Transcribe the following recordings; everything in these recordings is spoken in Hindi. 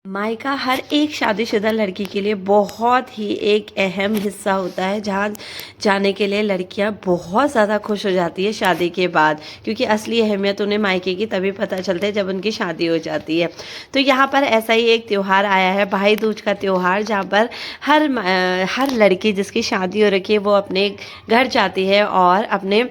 मायका हर एक शादीशुदा लड़की के लिए बहुत ही एक अहम हिस्सा होता है, जहाँ जाने के लिए लड़कियां बहुत ज़्यादा खुश हो जाती है शादी के बाद, क्योंकि असली अहमियत उन्हें मायके की तभी पता चलता है जब उनकी शादी हो जाती है। तो यहाँ पर ऐसा ही एक त्यौहार आया है, भाई दूज का त्यौहार, जहाँ पर हर लड़की जिसकी शादी हो रखी है वो अपने घर जाती है और अपने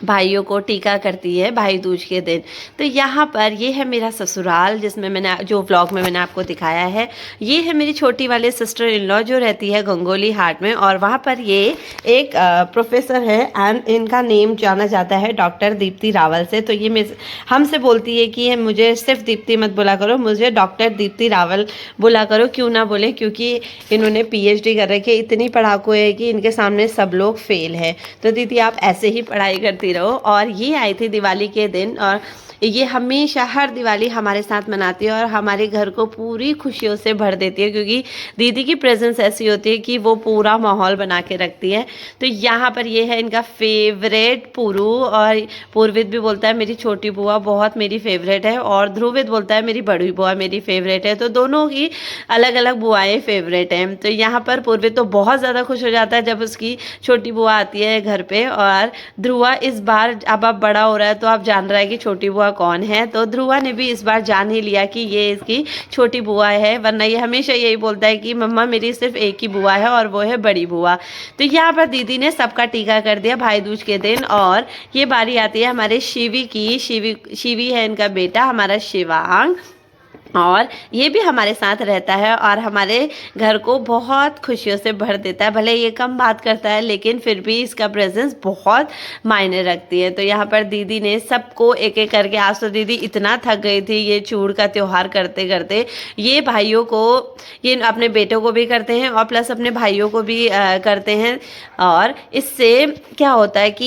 भाइयों को टीका करती है भाई दूज के दिन। तो यहाँ पर ये है मेरा ससुराल, जिसमें मैंने जो व्लॉग में मैंने आपको दिखाया है। ये है मेरी छोटी वाली सिस्टर इन लॉ जो रहती है गंगोली हाट में, और वहाँ पर ये एक प्रोफेसर है एंड इनका नेम जाना जाता है डॉक्टर दीप्ति रावल से। तो ये हमसे बोलती है कि मुझे सिर्फ दीप्ति मत बोला करो, मुझे डॉक्टर दीप्ति रावल बोला करो। क्यों ना बोले, क्योंकि इन्होंने पीएचडी कर रखी है, इतनी पढ़ाकू है कि इनके सामने सब लोग फेल है। तो दीदी आप ऐसे ही पढ़ाई करती रहो। और ये आई थी दिवाली के दिन, और ये हमेशा हर दिवाली हमारे साथ मनाती है और हमारे घर को पूरी खुशियों से भर देती है, क्योंकि दीदी की प्रेजेंस ऐसी होती है कि वो पूरा माहौल बना के रखती है। तो यहाँ पर ये है इनका फेवरेट पुरू, और पूर्वित भी बोलता है मेरी छोटी बुआ बहुत मेरी फेवरेट है, और ध्रुवित बोलता है मेरी बड़ी बुआ मेरी फेवरेट है। तो दोनों की अलग अलग बुआएं फेवरेट हैं। तो यहाँ पर पूर्वित तो बहुत ज़्यादा खुश हो जाता है जब उसकी छोटी बुआ आती है घर पे, और ध्रुवा इस बार अब बड़ा हो रहा है तो आप जान रहा है कि छोटी बुआ कौन है। तो ध्रुवा ने भी इस बार जान ही लिया कि ये इसकी छोटी बुआ है, वरना ये हमेशा यही बोलता है कि मम्मा मेरी सिर्फ एक ही बुआ है और वो है बड़ी बुआ। तो यहाँ पर दीदी ने सबका टीका कर दिया भाई दूज के दिन, और ये बारी आती है हमारे शिवी की। शिवी है इनका बेटा, हमारा शिवांग, और ये भी हमारे साथ रहता है और हमारे घर को बहुत खुशियों से भर देता है। भले ये कम बात करता है लेकिन फिर भी इसका प्रेजेंस बहुत मायने रखती है। तो यहाँ पर दीदी ने सबको एक एक करके, आज तो दीदी इतना थक गई थी ये चूड़ का त्यौहार करते करते। ये भाइयों को, ये अपने बेटों को भी करते हैं और प्लस अपने भाइयों को भी करते हैं। और इससे क्या होता है कि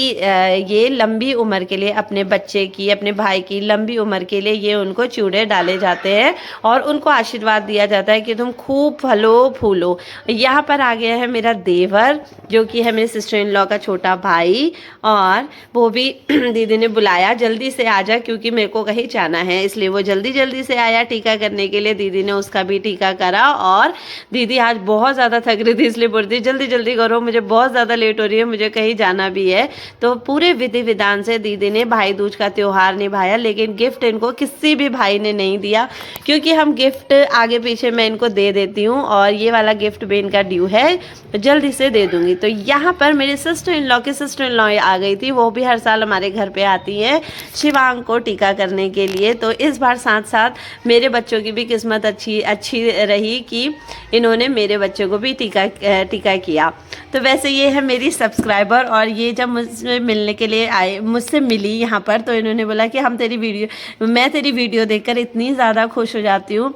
ये लंबी उम्र के लिए अपने बच्चे की, अपने भाई की लंबी उम्र के लिए ये उनको चूड़े डाले जाते हैं और उनको आशीर्वाद दिया जाता है कि तुम खूब फलो फूलो। यहाँ पर आ गया है मेरा देवर, जो कि है मेरे सिस्टर इन लॉ का छोटा भाई, और वो भी दीदी ने बुलाया जल्दी से आ जा, क्योंकि मेरे को कहीं जाना है, इसलिए वो जल्दी जल्दी से आया टीका करने के लिए। दीदी ने उसका भी टीका करा, और दीदी आज बहुत ज़्यादा थक रही थी इसलिए बोलती जल्दी जल्दी करो, मुझे बहुत ज़्यादा लेट हो रही है, मुझे कहीं जाना भी है। तो पूरे विधि विधान से दीदी ने भाई दूज का त्यौहार निभाया, लेकिन गिफ्ट इनको किसी भी भाई ने नहीं दिया, क्योंकि हम गिफ्ट आगे पीछे मैं इनको दे देती हूँ, और ये वाला गिफ्ट भी इनका ड्यू है, जल्दी से दे दूंगी। तो यहाँ पर मेरे सिस्टर इन लॉ की सिस्टर इन लॉ आ गई थी, वो भी हर साल हमारे घर पे आती है शिवांग को टीका करने के लिए। तो इस बार साथ साथ मेरे बच्चों की भी किस्मत अच्छी रही कि इन्होंने मेरे बच्चों को भी टीका किया। तो वैसे ये है मेरी सब्सक्राइबर, और ये जब मुझसे मिलने के लिए आए, मुझसे मिली यहाँ पर, तो इन्होंने बोला कि मैं तेरी वीडियो देखकर इतनी ज़्यादा खुश हो जाती हूँ,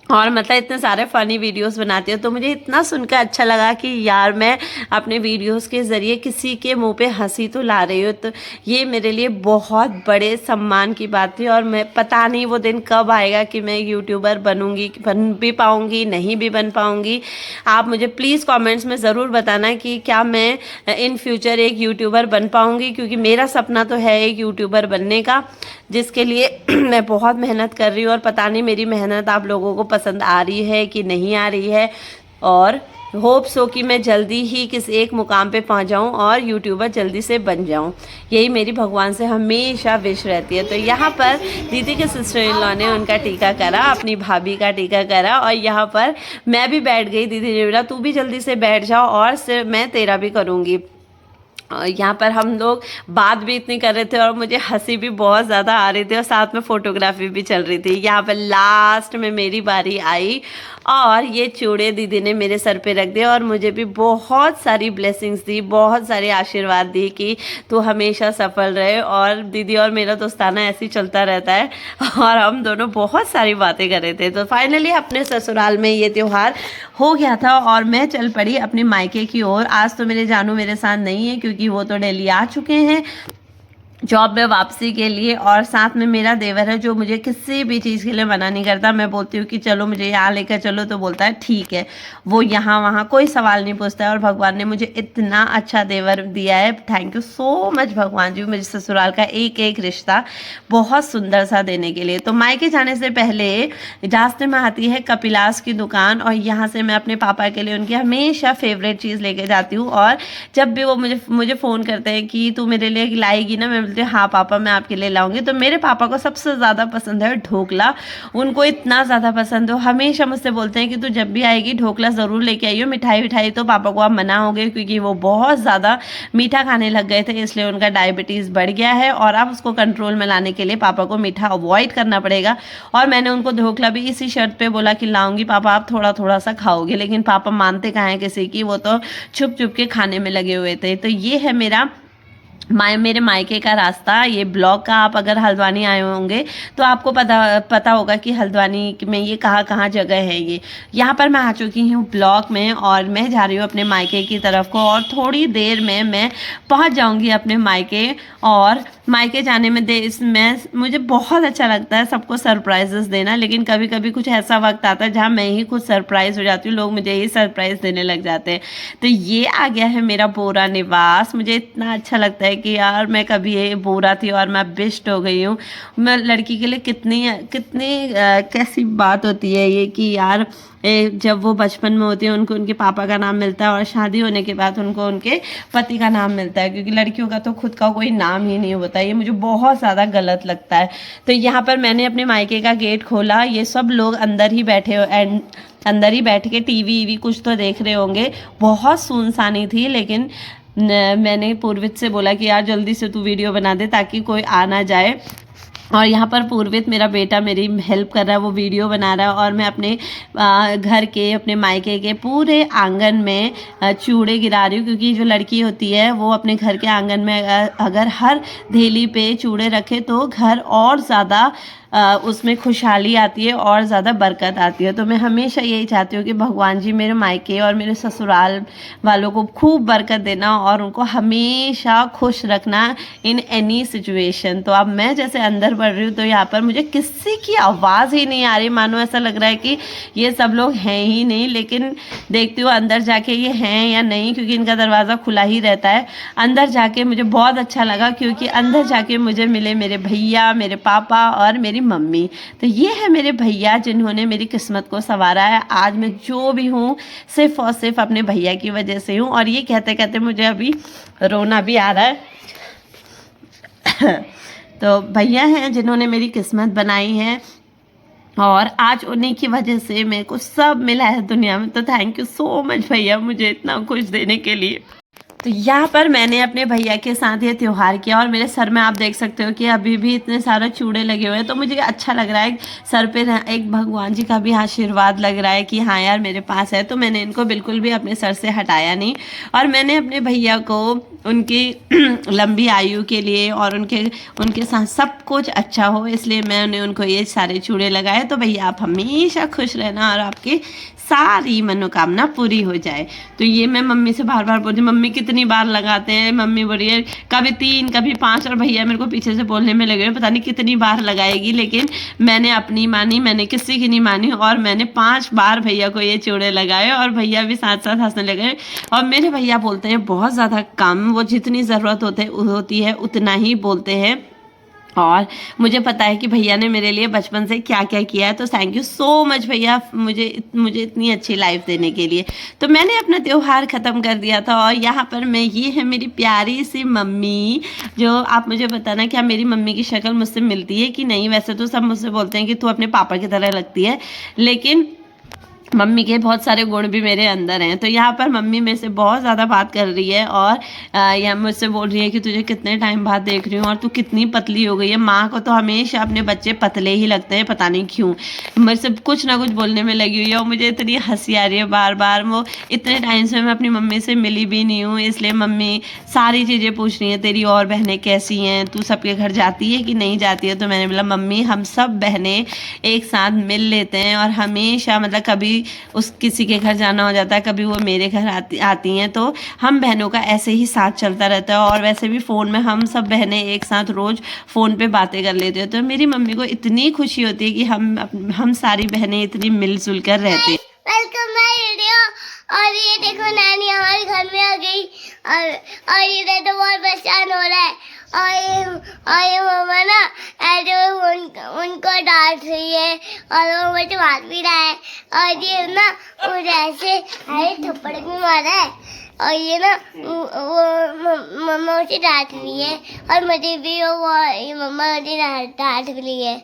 और मतलब इतने सारे फ़नी वीडियोस बनाती हूँ। तो मुझे इतना सुनकर अच्छा लगा कि यार मैं अपने वीडियोस के ज़रिए किसी के मुंह पे हंसी तो ला रही हूँ। तो ये मेरे लिए बहुत बड़े सम्मान की बात थी, और मैं पता नहीं वो दिन कब आएगा कि मैं यूट्यूबर बनूँगी, बन भी पाऊँगी नहीं भी बन पाऊँगी। आप मुझे प्लीज़ कॉमेंट्स में ज़रूर बताना कि क्या मैं इन फ्यूचर एक यूट्यूबर बन पाऊँगी, क्योंकि मेरा सपना तो है एक यूट्यूबर बनने का, जिसके लिए मैं बहुत मेहनत कर रही हूँ, और पता नहीं मेरी मेहनत आप लोगों को पसंद आ रही है कि नहीं आ रही है। और होप सो कि मैं जल्दी ही किसी एक मुकाम पे पहुंच जाऊं और यूट्यूबर जल्दी से बन जाऊं, यही मेरी भगवान से हमेशा विश रहती है। तो यहाँ पर दीदी के सिस्टर इन लॉ ने उनका टीका करा, अपनी भाभी का टीका करा, और यहाँ पर मैं भी बैठ गई। दीदी ने बोला तू भी जल्दी से बैठ जाओ और सिर्फ मैं तेरा भी करूँगी। यहाँ पर हम लोग बात भी इतनी कर रहे थे और मुझे हंसी भी बहुत ज़्यादा आ रही थी, और साथ में फ़ोटोग्राफी भी चल रही थी। यहाँ पर लास्ट में मेरी बारी आई, और ये चूड़े दीदी ने मेरे सर पे रख दिए, और मुझे भी बहुत सारी ब्लेसिंग्स दी, बहुत सारे आशीर्वाद दी कि तू हमेशा सफल रहे। और दीदी और मेरा दोस्ताना ऐसे ही चलता रहता है, और हम दोनों बहुत सारी बातें कर रहे थे। तो फाइनली अपने ससुराल में ये त्यौहार हो गया था, और मैं चल पड़ी अपने मायके की ओर। आज तो मेरे जानू मेरे साथ नहीं है, क्योंकि वो तो दिल्ली आ चुके हैं, जॉब में वापसी के लिए। और साथ में मेरा देवर है जो मुझे किसी भी चीज़ के लिए मना नहीं करता। मैं बोलती हूँ कि चलो मुझे यहाँ लेकर चलो तो बोलता है ठीक है। वो यहाँ वहाँ कोई सवाल नहीं पूछता है। और भगवान ने मुझे इतना अच्छा देवर दिया है। थैंक यू सो मच भगवान जी, मुझे ससुराल का एक एक रिश्ता बहुत सुंदर सा देने के लिए। तो मायके जाने से पहले रास्ते में आती है कपिलास की दुकान, और यहाँ से मैं अपने पापा के लिए उनकी हमेशा फेवरेट चीज़ लेके जाती हूँ। और जब भी वो मुझे फ़ोन करते हैं कि तू मेरे लिए लाएगी ना, मैं बोलती हूँ हाँ पापा मैं आपके लिए लाऊंगी। तो मेरे पापा को सबसे ज़्यादा पसंद है ढोकला। उनको इतना ज़्यादा पसंद है, हमेशा मुझसे बोलते हैं कि तू जब भी आएगी ढोकला ज़रूर लेके आइयो। मिठाई विठाई तो पापा को आप मना हो गए क्योंकि वो बहुत ज़्यादा मीठा खाने लग गए थे, इसलिए उनका डायबिटीज़ बढ़ गया है। और अब उसको कंट्रोल में लाने के लिए पापा को मीठा अवॉइड करना पड़ेगा। और मैंने उनको ढोकला भी इसी शर्त पे बोला कि लाऊंगी पापा, आप थोड़ा थोड़ा सा खाओगे। लेकिन पापा मानते कहाँ हैं किसी की, वो तो छुप छुप के खाने में लगे हुए थे। तो ये है मेरे मायके का रास्ता। ये ब्लॉग का आप अगर हल्द्वानी आए होंगे तो आपको पता होगा कि हल्द्वानी में ये कहाँ कहाँ जगह है। ये यहाँ पर मैं आ चुकी हूँ ब्लॉग में, और मैं जा रही हूँ अपने मायके की तरफ को। और थोड़ी देर में मैं पहुँच जाऊँगी अपने मायके। और मायके जाने में मुझे बहुत अच्छा लगता है सबको सरप्राइजेस देना, लेकिन कभी कभी कुछ ऐसा वक्त आता है जहाँ मैं ही खुद सरप्राइज हो जाती हूँ, लोग मुझे ही सरप्राइज देने लग जाते हैं। तो ये आ गया है मेरा बोरा निवास। मुझे इतना अच्छा लगता है कि यार मैं कभी ये बोरा थी और मैं बेस्ट हो गई हूँ। मैं लड़की के लिए कितनी कितनी कैसी बात होती है ये कि यार जब वो बचपन में होती है उनको उनके पापा का नाम मिलता है, और शादी होने के बाद उनको उनके पति का नाम मिलता है, क्योंकि लड़कियों का तो खुद का कोई नाम ही नहीं होता। ये मुझे बहुत ज़्यादा गलत लगता है। तो यहाँ पर मैंने अपने मायके का गेट खोला। ये सब लोग अंदर ही बैठे एंड अंदर ही बैठ के टीवी कुछ तो देख रहे होंगे। बहुत सुनसानी थी, लेकिन मैंने पूर्वित से बोला कि यार जल्दी से तू वीडियो बना दे ताकि कोई आ ना जाए। और यहाँ पर पूर्वित मेरा बेटा मेरी हेल्प कर रहा है, वो वीडियो बना रहा है। और मैं अपने घर के अपने मायके के पूरे आंगन में चूड़े गिरा रही हूँ, क्योंकि जो लड़की होती है वो अपने घर के आंगन में अगर हर धेली पे चूड़े रखे तो घर और ज़्यादा उसमें खुशहाली आती है और ज़्यादा बरकत आती है। तो मैं हमेशा यही चाहती हूँ कि भगवान जी मेरे मायके और मेरे ससुराल वालों को खूब बरकत देना और उनको हमेशा खुश रखना इन एनी सिचुएशन। तो अब मैं जैसे अंदर बढ़ रही हूँ तो यहाँ पर मुझे किसी की आवाज़ ही नहीं आ रही, मानो ऐसा लग रहा है कि ये सब लोग हैं ही नहीं। लेकिन देखती हूँ अंदर जाके ये हैं या नहीं, क्योंकि इनका दरवाज़ा खुला ही रहता है। अंदर जाके मुझे बहुत अच्छा लगा, क्योंकि अंदर जाके मुझे मिले मेरे भैया, मेरे पापा और मेरी मम्मी। तो ये है मेरे भैया जिन्होंने मेरी किस्मत को संवारा है। आज मैं जो भी हूँ सिर्फ और सिर्फ अपने भैया की वजह से हूँ। और ये कहते कहते मुझे अभी रोना भी आ रहा है। तो भैया हैं जिन्होंने मेरी किस्मत बनाई है, और आज उन्हीं की वजह से मेरे को सब मिला है दुनिया में। तो थैंक यू सो मच भैया मुझे इतना कुछ देने के लिए। तो यहाँ पर मैंने अपने भैया के साथ ये त्यौहार किया, और मेरे सर में आप देख सकते हो कि अभी भी इतने सारे चूड़े लगे हुए हैं। तो मुझे अच्छा लग रहा है, सर पे एक भगवान जी का भी आशीर्वाद लग रहा है कि हाँ यार मेरे पास है। तो मैंने इनको बिल्कुल भी अपने सर से हटाया नहीं, और मैंने अपने भैया को उनकी लंबी आयु के लिए और उनके साथ सब कुछ अच्छा हो, इसलिए मैंने उनको ये सारे चूड़े लगाए। तो भैया आप हमेशा खुश रहना और आपकी सारी मनोकामना पूरी हो जाए। तो ये मैं मम्मी से बार बार बोलती, मम्मी कितनी बार लगाते हैं, मम्मी बोल रही है कभी 3 कभी 5, और भैया मेरे को पीछे से बोलने में लगे पता नहीं कितनी बार लगाएगी। लेकिन मैंने अपनी मानी, मैंने किसी की नहीं मानी, और मैंने 5 बार भैया को ये चूड़े लगाए, और भैया भी साथ साथ हंसने लगे। और मेरे भैया बोलते हैं बहुत ज़्यादा कम, वो जितनी ज़रूरत होती है उतना ही बोलते हैं। और मुझे पता है कि भैया ने मेरे लिए बचपन से क्या क्या किया है। तो थैंक यू सो मच भैया मुझे इतनी अच्छी लाइफ देने के लिए। तो मैंने अपना त्यौहार ख़त्म कर दिया था, और यहाँ पर ये है मेरी प्यारी सी मम्मी, जो आप मुझे बताना क्या मेरी मम्मी की शक्ल मुझसे मिलती है कि नहीं। वैसे तो सब मुझसे बोलते हैं कि तू अपने पापा की तरह लगती है, लेकिन मम्मी के बहुत सारे गुण भी मेरे अंदर हैं। तो यहाँ पर मम्मी मेरे से बहुत ज़्यादा बात कर रही है, और यह मुझसे बोल रही है कि तुझे कितने टाइम बाद देख रही हूँ और तू कितनी पतली हो गई है। माँ को तो हमेशा अपने बच्चे पतले ही लगते हैं, पता नहीं क्यों। मेरे से कुछ ना कुछ बोलने में लगी हुई है, और मुझे इतनी हंसी आ रही है बार बार। वो इतने टाइम से मैं अपनी मम्मी से मिली भी नहीं हूँ, इसलिए मम्मी सारी चीज़ें पूछ रही हैं, तेरी और बहनें कैसी हैं, तू सबके घर जाती है कि नहीं जाती है। तो मैंने बोला मम्मी हम सब बहनें एक साथ मिल लेते हैं, और हमेशा मतलब कभी उस किसी के घर जाना हो जाता है, कभी वो मेरे घर आती हैं, तो हम बहनों का ऐसे ही साथ चलता रहता है। और वैसे भी फ़ोन में हम सब बहनें एक साथ रोज़ फ़ोन पे बातें कर लेते हैं, तो मेरी मम्मी को इतनी खुशी होती है कि हम सारी बहनें इतनी मिलजुल कर रहते हैं। Welcome my video. और ये देखो नैनी हमारे घर में आ गई और इधर तो बहुत परेशान हो रहा है। और ये मम्मा ना ऐसे उनको डांट रही है और वो मुझे मार भी रहा है। और ये ना वो जैसे अरे थप्पड़ भी मारा है। और ये ना वो मम्मा मुझे डांट रही है और मुझे भी ये मम्मा मुझे डांट रही है।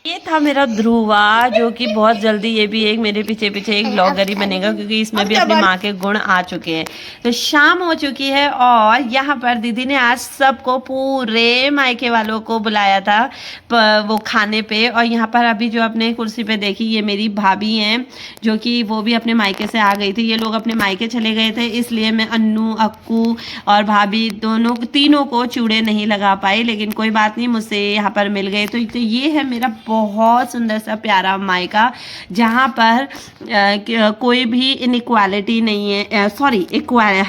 ये था मेरा ध्रुवा, जो कि बहुत जल्दी ये भी एक मेरे पीछे पीछे एक ब्लॉगर ही बनेगा, क्योंकि इसमें भी अपनी माँ के गुण आ चुके हैं। तो शाम हो चुकी है और यहाँ पर दीदी ने आज सबको, पूरे मायके वालों को बुलाया था वो खाने पे। और यहाँ पर अभी जो अपने कुर्सी पे देखी, ये मेरी भाभी हैं, जो कि वो भी अपने मायके से आ गई थी। ये लोग अपने मायके चले गए थे, इसलिए मैं अन्नू, अक्कू और भाभी तीनों को चूड़े नहीं लगा पाई, लेकिन कोई बात नहीं, मुझसे यहाँ पर मिल गए। तो ये है मेरा बहुत सुंदर सा प्यारा मायका, जहाँ पर कोई भी इनइक्वालिटी नहीं है, सॉरी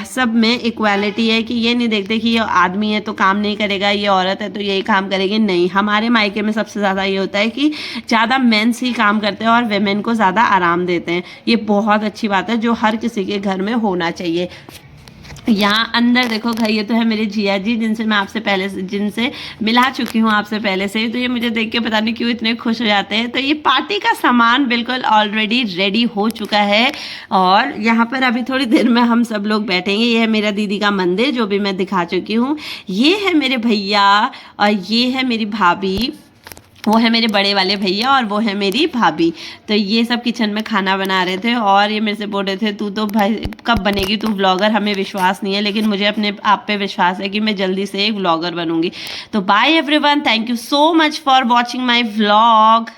सब में इक्वालिटी है, कि ये नहीं देखते कि ये आदमी है तो काम नहीं करेगा, ये औरत है तो यही काम करेगी। नहीं, हमारे मायके में सबसे ज़्यादा ये होता है कि ज़्यादा मेंस ही काम करते हैं और वेमेन को ज़्यादा आराम देते हैं। ये बहुत अच्छी बात है जो हर किसी के घर में होना चाहिए। यहाँ अंदर देखो घर, ये तो है मेरे जिया जी, जिनसे मैं जिनसे मिला चुकी हूँ आपसे पहले से। तो ये मुझे देख के पता नहीं क्यों इतने खुश हो जाते हैं। तो ये पार्टी का सामान बिल्कुल ऑलरेडी रेडी हो चुका है और यहाँ पर अभी थोड़ी देर में हम सब लोग बैठेंगे। ये है मेरा दीदी का मंदिर, जो भी मैं दिखा चुकी हूँ। ये है मेरे भैया और ये है मेरी भाभी, वो है मेरे बड़े वाले भैया और वो है मेरी भाभी। तो ये सब किचन में खाना बना रहे थे और ये मेरे से बोल रहे थे, तू तो भाई कब बनेगी तू व्लॉगर, हमें विश्वास नहीं है। लेकिन मुझे अपने आप पे विश्वास है कि मैं जल्दी से एक व्लॉगर बनूंगी। तो bye everyone, thank you so much for watching my vlog.